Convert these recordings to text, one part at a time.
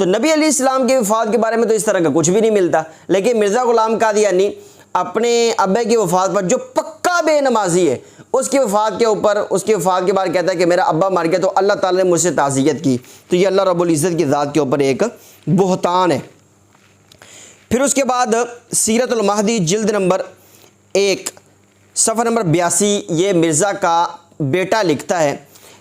تو نبی علیہ السلام کے وفات کے بارے میں تو اس طرح کا کچھ بھی نہیں ملتا، لیکن مرزا غلام قادیانی اپنے ابے کی وفات پر جو پکا بے نمازی ہے، اس کی وفات کے بعد کہتا ہے کہ میرا ابا مر گیا تو اللہ تعالیٰ نے مجھ سے تعزیت کی، تو یہ اللہ رب العزت کی ذات کے اوپر ایک بہتان ہے۔ پھر اس کے بعد سیرت المہدی جلد نمبر 1 صفحہ نمبر 82، یہ مرزا کا بیٹا لکھتا ہے،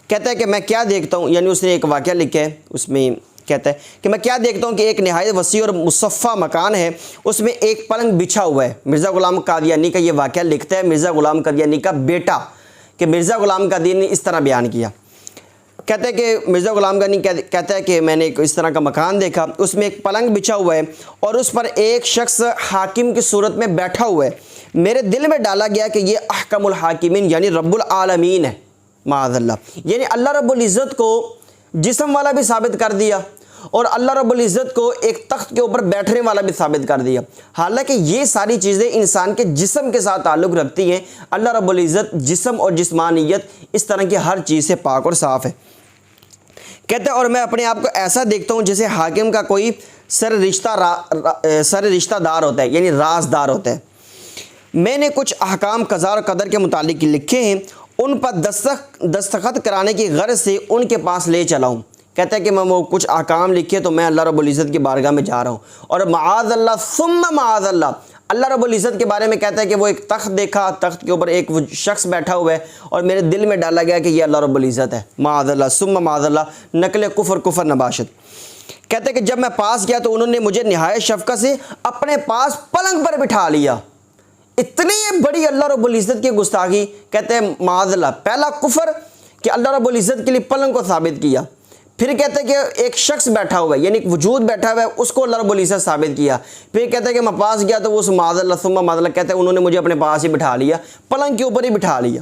کہتا ہے کہ میں کیا دیکھتا ہوں، یعنی اس نے ایک واقعہ لکھا ہے، اس میں کہتا ہے کہ میں کیا دیکھتا ہوں کہ ایک نہایت وسیع اور مصفہ مکان ہے، اس میں ایک پلنگ بچھا ہوا ہے۔ مرزا غلام قادیانی کا یہ واقعہ لکھتا ہے مرزا غلام قادیانی کا بیٹا، کہ مرزا غلام قادیانی نے اس طرح بیان کیا، کہتا ہے کہ مرزا غلام قادیانی کہتا ہے کہ میں نے اس طرح کا مکان دیکھا، اس میں ایک پلنگ بچھا ہوا ہے اور اس پر ایک شخص حاکم کی صورت میں بیٹھا ہوا ہے۔ میرے دل میں ڈالا گیا کہ یہ احکم الحاکمین یعنی رب العالمین ہے، معاذ اللہ، یعنی اللہ رب العزت کو جسم والا بھی ثابت کر دیا اور اللہ رب العزت کو ایک تخت کے اوپر بیٹھنے والا بھی ثابت کر دیا، حالانکہ یہ ساری چیزیں انسان کے جسم کے ساتھ تعلق رکھتی ہیں۔ اللہ رب العزت جسم اور جسمانیت اس طرح کی ہر چیز سے پاک اور صاف ہے۔ کہتے ہیں اور میں اپنے آپ کو ایسا دیکھتا ہوں جیسے حاکم کا کوئی سر رشتہ دار ہوتا ہے، یعنی رازدار ہوتا ہے۔ میں نے کچھ احکام قضاء اور قدر کے متعلق لکھے ہیں، ان پر دستخط کرانے کی غرض سے ان کے پاس لے چلا ہوں۔ کہتا ہے کہ میں وہ کچھ احکام لکھے تو میں اللہ رب العزت کی بارگاہ میں جا رہا ہوں، اور معاذ اللہ ثم معاذ اللہ، اللہ رب العزت کے بارے میں کہتا ہے کہ وہ ایک تخت دیکھا، تخت کے اوپر ایک وہ شخص بیٹھا ہوا ہے اور میرے دل میں ڈالا گیا کہ یہ اللہ رب العزت ہے، معاذ اللہ ثم معاذ اللہ، نقل کفر نباشت۔ کہتے ہیں کہ جب میں پاس گیا تو انہوں نے مجھے نہایت شفقت سے اپنے پاس پلنگ پر بٹھا لیا۔ اتنی بڑی اللہ رب العزت کی گستاخی، کہتے ہیں معاذ اللہ، پہلا کفر کہ اللہ رب العزت کے لیے پلنگ کو ثابت کیا، پھر کہتے ہیں کہ ایک شخص بیٹھا ہوا ہے یعنی ایک وجود بیٹھا ہوا ہے اس کو اللہ رب العزت ثابت کیا، پھر کہتے ہیں کہ میں پاس گیا تو اس معاذ اللہ ثم معاذ اللہ، کہتے ہیں انہوں نے مجھے اپنے پاس ہی بٹھا لیا، پلنگ کے اوپر ہی بٹھا لیا۔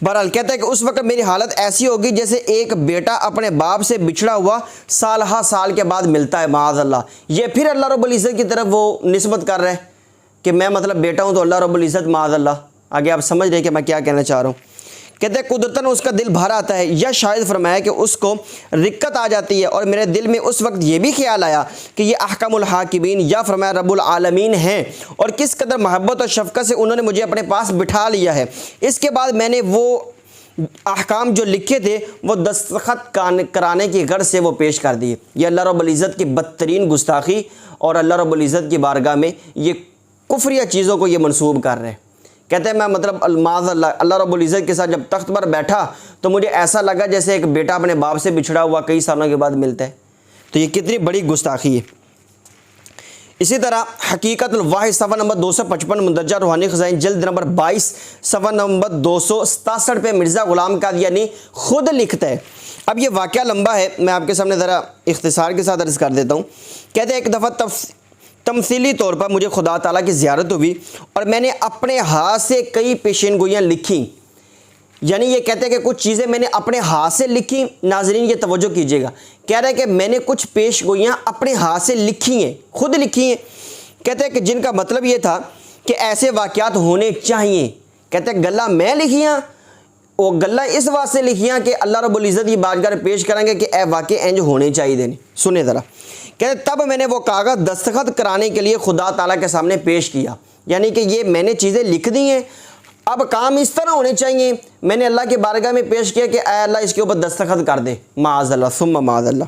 بہرحال کہتا ہے کہ اس وقت میری حالت ایسی ہوگی جیسے ایک بیٹا اپنے باپ سے بچھڑا ہوا سال ہا سال کے بعد ملتا ہے، معاذ اللہ۔ یہ پھر اللہ رب العزت کی طرف وہ نسبت کر رہے ہیں کہ میں مطلب بیٹا ہوں تو اللہ رب العزت، معاذ اللہ۔ آگے آپ سمجھ رہے ہیں کہ میں کیا کہنا چاہ رہا ہوں۔ کہتے ہیں قدرتاً اس کا دل بھر آتا ہے، یا شاید فرمایا کہ اس کو رکت آ جاتی ہے، اور میرے دل میں اس وقت یہ بھی خیال آیا کہ یہ احکم الحاکمین یا فرمایا رب العالمین ہیں، اور کس قدر محبت اور شفقت سے انہوں نے مجھے اپنے پاس بٹھا لیا ہے۔ اس کے بعد میں نے وہ احکام جو لکھے تھے وہ دستخط کرانے کی غرض سے وہ پیش کر دیے۔ یہ اللہ رب العزت کی بدترین گستاخی، اور اللہ رب العزت کی بارگاہ میں یہ کفریہ چیزوں کو یہ منسوب کر رہے ہیں۔ کہتے ہیں میں مطلب معاذ اللہ رب العزت کے ساتھ جب تخت پر بیٹھا تو مجھے ایسا لگا جیسے ایک بیٹا اپنے باپ سے بچھڑا ہوا کئی سالوں کے بعد ملتا ہے۔ تو یہ کتنی بڑی گستاخی ہے۔ اسی طرح حقیقت الواحد صفحہ نمبر 255 مندرجہ روحانی خزائن جلد نمبر 22 صفحہ نمبر 267 پہ مرزا غلام قادیانی خود لکھتا ہے۔ اب یہ واقعہ لمبا ہے، میں آپ کے سامنے ذرا اختصار کے ساتھ عرض کر دیتا ہوں۔ کہتے ہیں ایک دفعہ تمثیلی طور پر مجھے خدا تعالیٰ کی زیارت ہوئی اور میں نے اپنے ہاتھ سے کئی پیشین گوئیاں لکھیں، یعنی یہ کہتے ہیں کہ کچھ چیزیں میں نے اپنے ہاتھ سے لکھی۔ ناظرین یہ توجہ کیجئے گا، کہہ رہے ہیں کہ میں نے کچھ پیش گوئیاں اپنے ہاتھ سے لکھی ہیں، خود لکھی ہیں۔ کہتے ہیں کہ جن کا مطلب یہ تھا کہ ایسے واقعات ہونے چاہیے۔ کہتے ہیں گلہ میں لکھیاں، وہ گلہ اس واسطے لکھیاں کہ اللہ رب العزت کی بارگاہ میں پیش کریں گے کہ اے واقع انج ہونے چاہیے دینے۔ سنیں ذرا، کہتے ہیں تب میں نے وہ کاغذ دستخط کرانے کے لیے خدا تعالیٰ کے سامنے پیش کیا، یعنی کہ یہ میں نے چیزیں لکھ دی ہیں، اب کام اس طرح ہونے چاہیے۔ میں نے اللہ کی بارگاہ میں پیش کیا کہ اے اللہ اس کے اوپر دستخط کر دے، معاذ اللہ ثم معاذ اللہ۔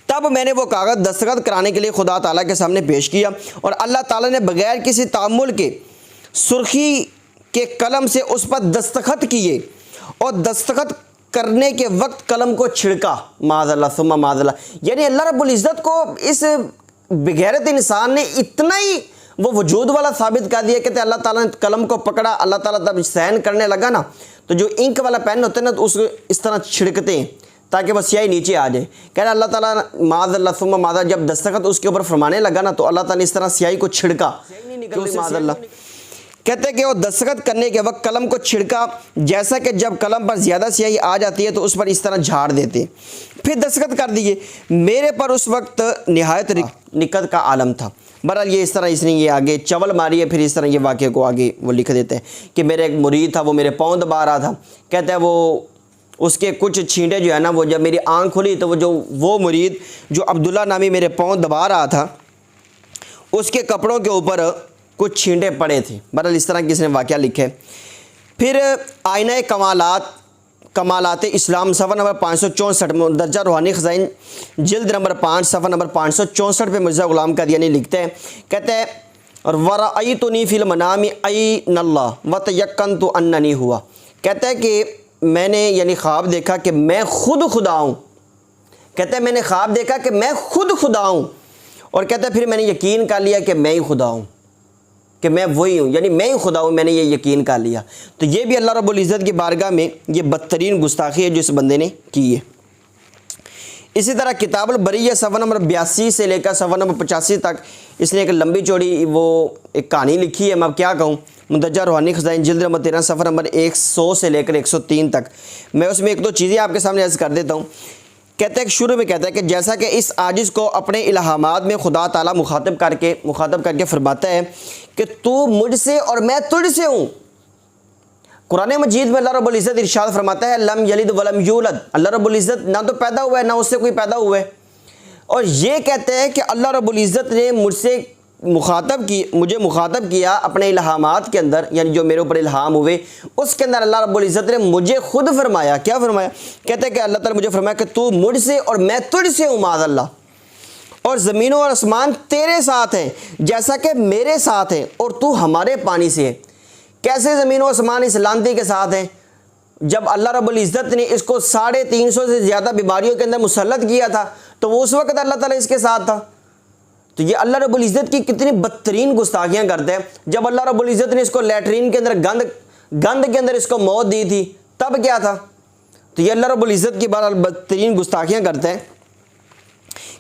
تب میں نے وہ کاغذ دستخط کرانے کے لیے خدا تعالیٰ کے سامنے پیش کیا، اور اللہ تعالیٰ نے بغیر کسی تعامل کے سرخی کے قلم سے اس پر دستخط کیے، اور دستخط کرنے کے وقت قلم کو چھڑکا، معاذ اللہ ثم معاذ اللہ۔ یعنی اللہ رب العزت کو اس بغیرت انسان نے اتنا ہی وہ وجود والا ثابت کر دیا۔ کہتے ہیں اللہ تعالیٰ نے قلم کو پکڑا، اللہ تعالیٰ تب سین کرنے لگا نا تو جو انک والا پین ہوتا ہے نا تو اس کو اس طرح چھڑکتے ہیں تاکہ وہ سیاہی نیچے آ جائے۔ کہہ رہا اللہ تعالیٰ معاذ اللہ ثم معاذ اللہ، جب دستخط اس کے اوپر فرمانے لگا نا تو اللہ تعالیٰ نے اس طرح سیاہی کو چھڑکا، معاذ اللہ۔ کہتے ہیں کہ وہ دستخط کرنے کے وقت قلم کو چھڑکا، جیسا کہ جب قلم پر زیادہ سیاہی آ جاتی ہے تو اس پر اس طرح جھاڑ دیتے، پھر دستخط کر دیے۔ میرے پر اس وقت نہایت نکت کا عالم تھا۔ بہرحال یہ اس طرح اس نے یہ آگے چول ماری ہے، پھر اس طرح یہ واقعے کو آگے وہ لکھ دیتے ہیں کہ میرے ایک مرید تھا، وہ میرے پاؤں دبا رہا تھا۔ کہتا ہے وہ اس کے کچھ چھینٹے جو ہے نا وہ جب میری آنکھ کھلی تو وہ مرید جو عبداللہ نامی میرے پاؤں دبا رہا تھا اس کے کپڑوں کے اوپر کچھ چھینٹے پڑے تھے۔ بہرحال اس طرح کسی نے واقعہ لکھے۔ پھر آئینہ کمالات اسلام صفحہ نمبر 564 مندرجہ روحانی خزائن جلد نمبر 5 صفحہ نمبر 564 پہ مرزا غلام قادیانی لکھتے ہیں، کہتے ہیں وَرَأَيْتُنِي فِي الْمَنَامِ أَيْنَ اللَّهُ وَتَيَقَّنْتُ أَنَّنِي هُوَ، کہتا ہے کہ میں نے یعنی خواب دیکھا کہ میں خود خدا ہوں، کہتے ہیں میں نے خواب دیکھا کہ میں خود خدا ہوں، اور کہتا ہے پھر میں نے یقین کر لیا کہ میں ہی خدا ہوں، کہ میں وہی ہوں، یعنی میں ہی خدا ہوں، میں نے یہ یقین کر لیا۔ تو یہ بھی اللہ رب العزت کی بارگاہ میں یہ بدترین گستاخی ہے جو اس بندے نے کی ہے۔ اسی طرح کتاب البریہ صفحہ نمبر 82 سے لے کر صفحہ نمبر 85 تک اس نے ایک لمبی چوڑی وہ ایک کہانی لکھی ہے، میں اب کیا کہوں، مندرجہ روحانی خزائن جلد نمبر 13 صفحہ نمبر 100 سے لے کر 103 تک۔ میں اس میں ایک دو چیزیں آپ کے سامنے عرض کر دیتا ہوں۔ کہتے ہیں شروع میں کہتا ہے کہ جیسا کہ اس عاجز کو اپنے الہامات میں خدا تعالیٰ مخاطب کر کے فرماتا ہے کہ تو مجھ سے اور میں تجھ سے ہوں۔ قرآن مجید میں اللہ رب العزت ارشاد فرماتا ہے لم یلد ولم یولد، اللہ رب العزت نہ تو پیدا ہوا ہے نہ اس سے کوئی پیدا ہوا ہے، اور یہ کہتے ہیں کہ اللہ رب العزت نے مجھے مخاطب کیا اپنے الہامات کے اندر، یعنی جو میرے اوپر الہام ہوئے اس کے اندر اللہ رب العزت نے مجھے خود فرمایا، کیا فرمایا؟ کہتے ہیں کہ اللہ تعالیٰ مجھے فرمایا کہ تو مجھ سے اور میں تجھ سے ہوں معاذ اللہ، اور زمینوں اور آسمان تیرے ساتھ ہیں جیسا کہ میرے ساتھ ہیں، اور تو ہمارے پانی سے ہے۔ کیسے زمین و آسمان اس لانتی کے ساتھ ہیں؟ جب اللہ رب العزت نے اس کو 350 سے زیادہ بیماریوں کے اندر مسلط کیا تھا تو وہ اس وقت اللہ تعالیٰ اس کے ساتھ تھا۔ تو یہ اللہ رب العزت کی کتنی بدترین گستاخیاں کرتے ہیں۔ جب اللہ رب العزت نے اس کو لیٹرین کے اندر گند کے اندر اس کو موت دی تھی تب کیا تھا؟ تو یہ اللہ رب العزت کی بہرحال بدترین گستاخیاں کرتے ہیں۔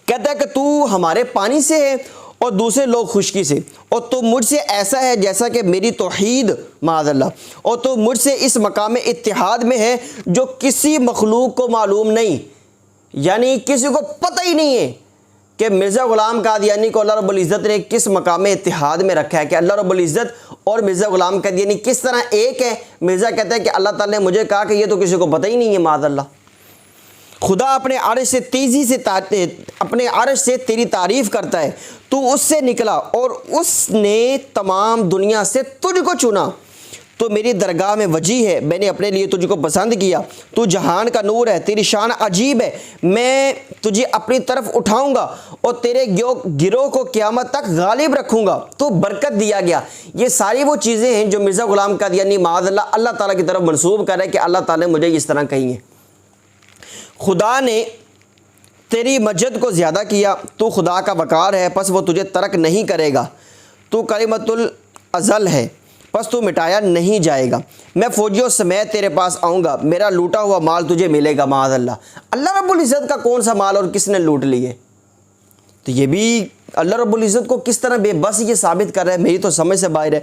کہتا ہے کہ تو ہمارے پانی سے ہے اور دوسرے لوگ خشکی سے، اور تو مجھ سے ایسا ہے جیسا کہ میری توحید معاذ اللہ، اور تو مجھ سے اس مقام اتحاد میں ہے جو کسی مخلوق کو معلوم نہیں، یعنی کسی کو پتہ ہی نہیں ہے کہ مرزا غلام قادیانی کو اللہ رب العزت نے کس مقام اتحاد میں رکھا ہے، کہ اللہ رب العزت اور مرزا غلام قادیانی کس طرح ایک ہے۔ مرزا کہتا ہے کہ اللہ تعالیٰ نے مجھے کہا کہ یہ تو کسی کو پتہ ہی نہیں ہے معاذ اللہ۔ خدا اپنے عرش سے تیری تعریف کرتا ہے، تو اس سے نکلا اور اس نے تمام دنیا سے تجھ کو چنا، تو میری درگاہ میں وجی ہے، میں نے اپنے لیے تجھ کو پسند کیا، تو جہان کا نور ہے، تیری شان عجیب ہے، میں تجھے اپنی طرف اٹھاؤں گا اور تیرے گروہ کو قیامت تک غالب رکھوں گا، تو برکت دیا گیا۔ یہ ساری وہ چیزیں ہیں جو مرزا غلام قادیانی معاذ اللہ تعالیٰ کی طرف منسوب کر رہے کہ اللہ تعالیٰ نے مجھے اس طرح کہی ہے۔ خدا نے تیری مجد کو زیادہ کیا، تو خدا کا وقار ہے، پس وہ تجھے ترک نہیں کرے گا، تو کلمۃ الازل ہے، پس تو مٹایا نہیں جائے گا، میں فوجیوں سمیت تیرے پاس آؤں گا، میرا لوٹا ہوا مال تجھے ملے گا معاذ اللہ۔ اللہ رب العزت کا کون سا مال اور کس نے لوٹ لیے؟ تو یہ بھی اللہ رب العزت کو کس طرح بے بس یہ ثابت کر رہا ہے، میری تو سمجھ سے باہر ہے۔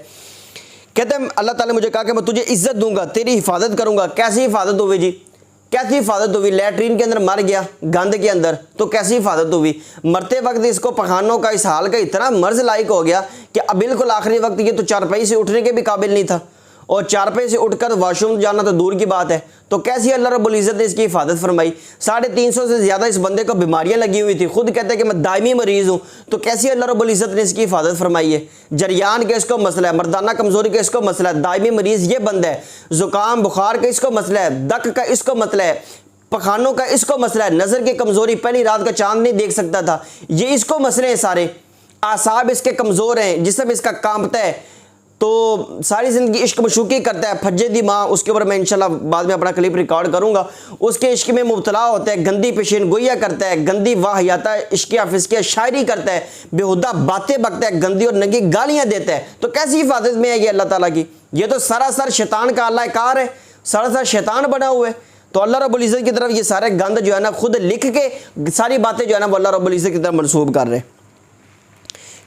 کہتے ہیں اللہ تعالیٰ نے مجھے کہا کہ میں تجھے عزت دوں گا، تیری حفاظت کروں گا۔ کیسی حفاظت ہوئی جی؟ کیسی حفاظت ہوئی؟ لیٹرین کے اندر مر گیا گند کے اندر، تو کیسی حفاظت ہوئی؟ مرتے وقت اس کو پخانوں کا اس حال کا اتنا مرض لائق ہو گیا کہ اب بالکل آخری وقت یہ تو چارپائی سے اٹھنے کے بھی قابل نہیں تھا، اور چارپائی سے اٹھ کر واش روم جانا تو دور کی بات ہے، تو کیسی اللہ رب العزت نے اس کی حفاظت فرمائی؟ 350 سے زیادہ اس بندے کو بیماریاں لگی ہوئی تھی، خود کہتے ہیں کہ میں دائمی مریض ہوں، تو کیسی اللہ رب العزت نے اس کی حفاظت فرمائی ہے؟ جریان کا اس کو مسئلہ ہے، مردانہ کمزوری کا اس کو مسئلہ ہے، دائمی مریض یہ بندہ ہے، زکام بخار کا اس کو مسئلہ ہے، دق کا اس کو مسئلہ ہے، پخانوں کا اس کو مسئلہ ہے، نظر کی کمزوری، پہلی رات کا چاند نہیں دیکھ سکتا تھا، یہ اس کو مسئلے ہیں سارے، اعصاب اس کے کمزور ہیں، جسم اس کا کانپتا ہے، تو ساری زندگی عشق مشوقی کرتا ہے، پھجے دی ماں، اس کے اوپر میں انشاءاللہ بعد میں اپنا کلپ ریکارڈ کروں گا، اس کے عشق میں مبتلا ہوتا ہے، گندی پیشین گوئیاں کرتا ہے، گندی واہیات عشقیہ فسقیہ شاعری کرتا ہے، بےہودہ باتیں بکتا ہے، گندی اور ننگی گالیاں دیتا ہے، تو کیسی حفاظت میں ہے یہ اللہ تعالیٰ کی؟ یہ تو سراسر شیطان کا اللہ کار ہے، سراسر شیطان بنا ہوا ہے۔ تو اللہ رب العزت کی طرف یہ سارے گند جو ہے نا خود لکھ کے ساری باتیں جو ہے نا وہ اللہ رب العزت کی طرف منسوب کر رہے ہیں۔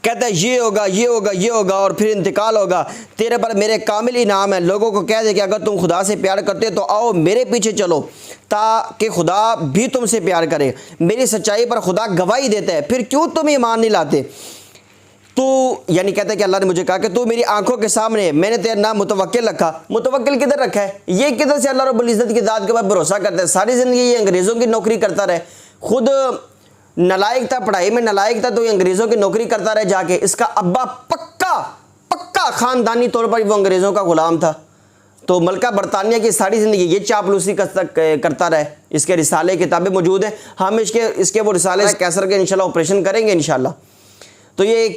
کہتا ہے یہ ہوگا یہ ہوگا یہ ہوگا اور پھر انتقال ہوگا، تیرے پر میرے کامل انعام ہے، لوگوں کو کہہ دے کہ اگر تم خدا سے پیار کرتے تو آؤ میرے پیچھے چلو تاکہ خدا بھی تم سے پیار کرے، میری سچائی پر خدا گواہی دیتا ہے، پھر کیوں تم ایمان نہیں لاتے؟ تو یعنی کہتا ہے کہ اللہ نے مجھے کہا کہ تو میری آنکھوں کے سامنے ہے، میں نے تیرا نام متوکل رکھا۔ متوکل کدھر رکھا ہے؟ یہ کدھر سے اللہ رب العزت کی ذات کے بعد بھروسہ کرتا ہے؟ ساری زندگی یہ انگریزوں کی نوکری کرتا رہے، خود نالائق تھا، پڑھائی میں نالائق تھا، تو یہ انگریزوں کی نوکری کرتا رہے جا کے۔ اس کا ابا پکا خاندانی طور پر وہ انگریزوں کا غلام تھا، تو ملکہ برطانیہ کی ساری زندگی یہ چاپلوسی کرتا رہے۔ اس کے رسالے کتابیں موجود ہیں، ہم اس کے وہ رسالے کیسر کے انشاءاللہ آپریشن کریں گے انشاءاللہ۔ تو یہ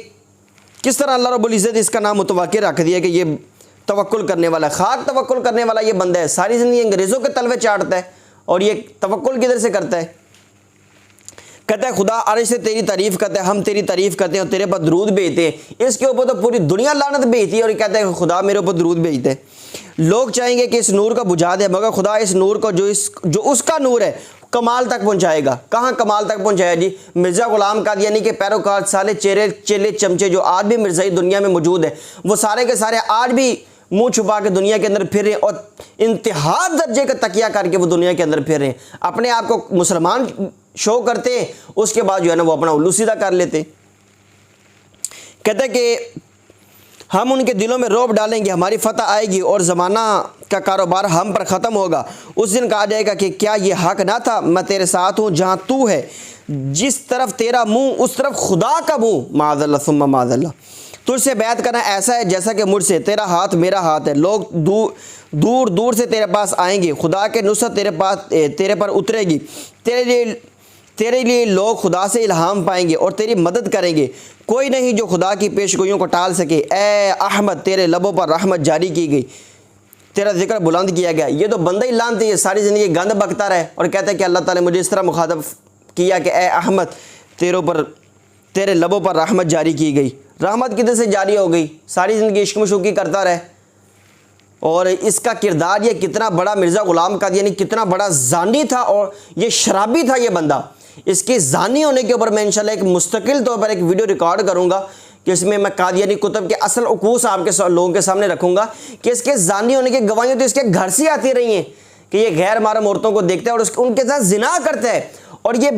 کس طرح اللہ رب العزت اس کا نام متوکل رکھ دیا کہ یہ توکل کرنے والا، خاک توکل کرنے والا یہ بندہ ہے، ساری زندگی انگریزوں کے تلوے چاٹتا ہے، اور یہ توکل کدھر سے کرتا ہے؟ کہتا ہے خدا عرش سے تیری تعریف کرتا ہے، ہم تیری تعریف کرتے ہیں اور تیرے پر درود بھیجتے ہیں۔ اس کے اوپر تو پوری دنیا لعنت بھیجتی ہے، اور یہ کہتا ہے کہ خدا میرے اوپر درود بھیجتے ہیں۔ لوگ چاہیں گے کہ اس نور کا بجھا دے، مگر خدا اس نور کو جو اس کا نور ہے کمال تک پہنچائے گا۔ کہاں کمال تک پہنچایا جی؟ مرزا غلام قادیانی کے پیروکار سارے چیلے چمچے جو آج بھی مرزائی دنیا میں موجود ہیں، وہ سارے کے سارے آج بھی منہ چھپا کے دنیا کے اندر پھر رہے ہیں، اور انتہا درجے کا تکیہ کر کے وہ دنیا کے اندر پھر رہے ہیں، اپنے آپ کو مسلمان شو کرتے ہیں، اس کے بعد جو ہے نا وہ اپنا الو سیدھا کر لیتے۔ کہتے ہیں کہ ہم ان کے دلوں میں رعب ڈالیں گے، ہماری فتح آئے گی اور زمانہ کا کاروبار ہم پر ختم ہوگا۔ اس دن کہا جائے گا کہ کیا یہ حق نہ تھا، میں تیرے ساتھ ہوں جہاں تو ہے، جس طرف تیرا منہ اس طرف خدا کا منہ، معاذ اللہ ثم معاذ اللہ۔ تجھ سے بیعت کرنا ایسا ہے جیسا کہ مجھ سے، تیرا ہاتھ میرا ہاتھ ہے، لوگ دور دور سے تیرے پاس آئیں گے، خدا کے نصرت تیرے پر اترے گی، تیرے لیے لوگ خدا سے الہام پائیں گے اور تیری مدد کریں گے، کوئی نہیں جو خدا کی پیش گوئیوں کو ٹال سکے۔ اے احمد تیرے لبوں پر رحمت جاری کی گئی، تیرا ذکر بلند کیا گیا۔ یہ تو بندہ ہی لانتی ہے، ساری زندگی گند بکتا رہے، اور کہتا ہے کہ اللہ تعالیٰ نے مجھے اس طرح مخاطب کیا کہ اے احمد تیرے لبوں پر رحمت جاری کی گئی۔ رحمت کدھر سے جاری ہو گئی؟ ساری زندگی عشق مشوقی کرتا رہے، اور اس کا کردار یہ کتنا بڑا مرزا غلام قادیانی کتنا بڑا زانی تھا، اور یہ شرابی تھا یہ بندہ۔ اس کے زانی ہونے کے اوپر میں انشاءاللہ ایک مستقل طور پر ایک ویڈیو ریکارڈ کروں گا، کہ اس میں قادیانی کتب کے اصل عکوس آپ کے لوگوں کے سامنے رکھوں گا، کہ اس کے زانی ہونے کی گواہیاں تو اس کے گھر سے آتی رہی ہیں، کہ یہ غیر محرم عورتوں کو دیکھتا ہے اور ان کے ساتھ زنا کرتا ہے، اور یہ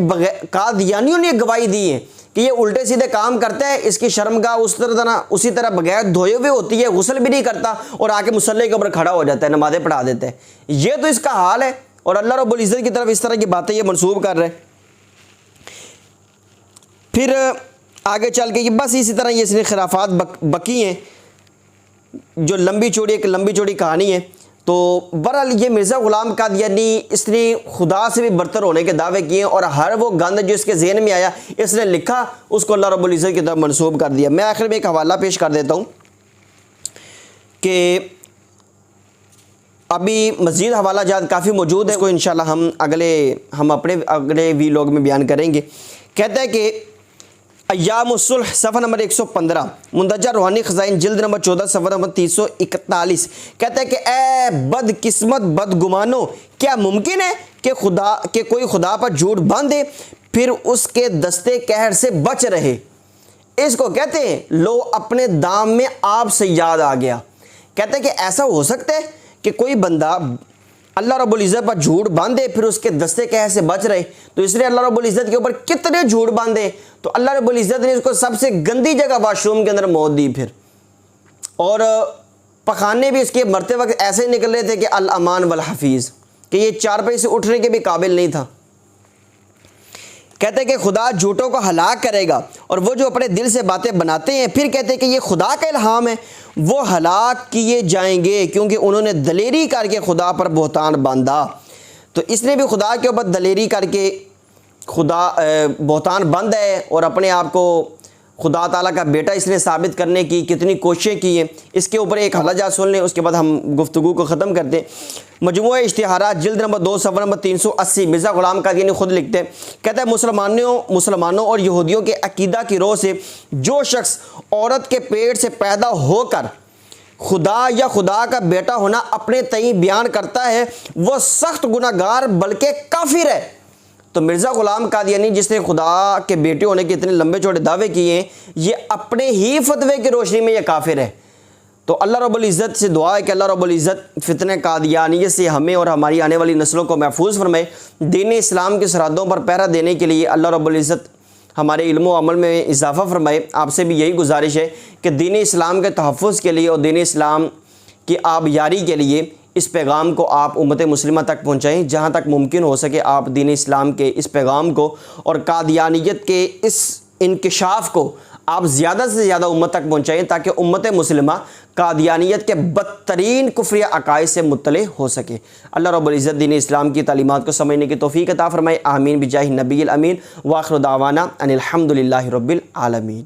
قادیانیوں نے گواہی دی ہے کہ یہ الٹے سیدھے کام کرتا ہے، اس کی شرمگاہ اسی طرح بغیر دھوئے ہوئے ہوتی ہے، غسل بھی نہیں کرتا، اور آ کے مصلی کے اوپر کھڑا ہو جاتا ہے، نمازیں پڑھا دیتا ہے۔ یہ تو اس کا حال ہے، اور اللہ رب العزت کی طرف اس طرح کی باتیں یہ منسوب کر رہے ہیں۔ پھر آگے چل کے بس اسی طرح یہ خرافات بکی ہیں، جو لمبی چوڑی کہانی ہے۔ تو برحال یہ مرزا غلام قادیانی اس نے خدا سے بھی برتر ہونے کے دعوے کیے، اور ہر وہ گند جو اس کے ذہن میں آیا اس نے لکھا، اس کو اللہ رب العزت کی طرف منسوب کر دیا۔ میں آخر میں ایک حوالہ پیش کر دیتا ہوں کہ ابھی مزید حوالہ جات کافی موجود ہے، اس کو انشاءاللہ ہم اپنے اگلے ویلاگ میں بیان کریں گے۔ کہتا ہے کہ ایام الصلح صفحہ نمبر 115، مندرجہ روحانی خزائن جلد نمبر 14 صفحہ نمبر 341، کہتا ہے کہ اے بد قسمت بدگمانو، کیا ممکن ہے کہ کوئی خدا پر جھوٹ باندھے پھر اس کے دستے قہر سے بچ رہے؟ اس کو کہتے ہیں لو اپنے دام میں آپ سے یاد آ گیا۔ کہتے ہیں کہ ایسا ہو سکتا ہے کہ کوئی بندہ اللہ رب العزت پر جھوٹ باندھے پھر اس کے دستے قہر سے بچ رہے؟ تو اس لیے اللہ رب العزت کے اوپر کتنے جھوٹ باندھے، تو اللہ رب العزت نے اس کو سب سے گندی جگہ واش روم کے اندر موت دی، پھر اور پخانے بھی اس کے مرتے وقت ایسے نکل رہے تھے کہ الامان والحفیظ، کہ یہ چارپائی سے اٹھنے کے بھی قابل نہیں تھا۔ کہتے ہیں کہ خدا جھوٹوں کو ہلاک کرے گا، اور وہ جو اپنے دل سے باتیں بناتے ہیں پھر کہتے ہیں کہ یہ خدا کا الہام ہے، وہ ہلاک کیے جائیں گے، کیونکہ انہوں نے دلیری کر کے خدا پر بہتان باندھا۔ تو اس نے بھی خدا کے اوپر دلیری کر کے بہتان باندھا ہے، اور اپنے آپ کو خدا تعالیٰ کا بیٹا اس نے ثابت کرنے کی کتنی کوششیں کی ہیں۔ اس کے اوپر ایک حوالہ جات سن لیں، اس کے بعد ہم گفتگو کو ختم کرتے ہیں۔ مجموعہ اشتہارات جلد نمبر 2 صفحہ نمبر 380، مرزا غلام قادیانی خود لکھتے ہیں، کہتا ہے مسلمانوں اور یہودیوں کے عقیدہ کی روح سے جو شخص عورت کے پیٹ سے پیدا ہو کر خدا یا خدا کا بیٹا ہونا اپنے تئیں بیان کرتا ہے، وہ سخت گناہگار بلکہ کافر ہے۔ تو مرزا غلام قادیانی جس نے خدا کے بیٹے ہونے کے اتنے لمبے چوڑے دعوے کیے ہیں، یہ اپنے ہی فتوے کی روشنی میں یہ کافر ہے۔ تو اللہ رب العزت سے دعا ہے کہ اللہ رب العزت فتنہ قادیانیت سے ہمیں اور ہماری آنے والی نسلوں کو محفوظ فرمائے۔ دین اسلام کی سرحدوں پر پہرا دینے کے لیے اللہ رب العزت ہمارے علم و عمل میں اضافہ فرمائے۔ آپ سے بھی یہی گزارش ہے کہ دین اسلام کے تحفظ کے لیے اور دین اسلام کی آبیاری کے لیے اس پیغام کو آپ امت مسلمہ تک پہنچائیں، جہاں تک ممکن ہو سکے آپ دین اسلام کے اس پیغام کو اور قادیانیت کے اس انکشاف کو آپ زیادہ سے زیادہ امت تک پہنچائیں، تاکہ امت مسلمہ قادیانیت کے بدترین کفری عقائد سے مطلع ہو سکے۔ اللہ رب العزت دین اسلام کی تعلیمات کو سمجھنے کی توفیق عطا فرمائے، آمین بجاہ نبی الامین، وآخر دعوانا ان الحمد للہ رب العالمین۔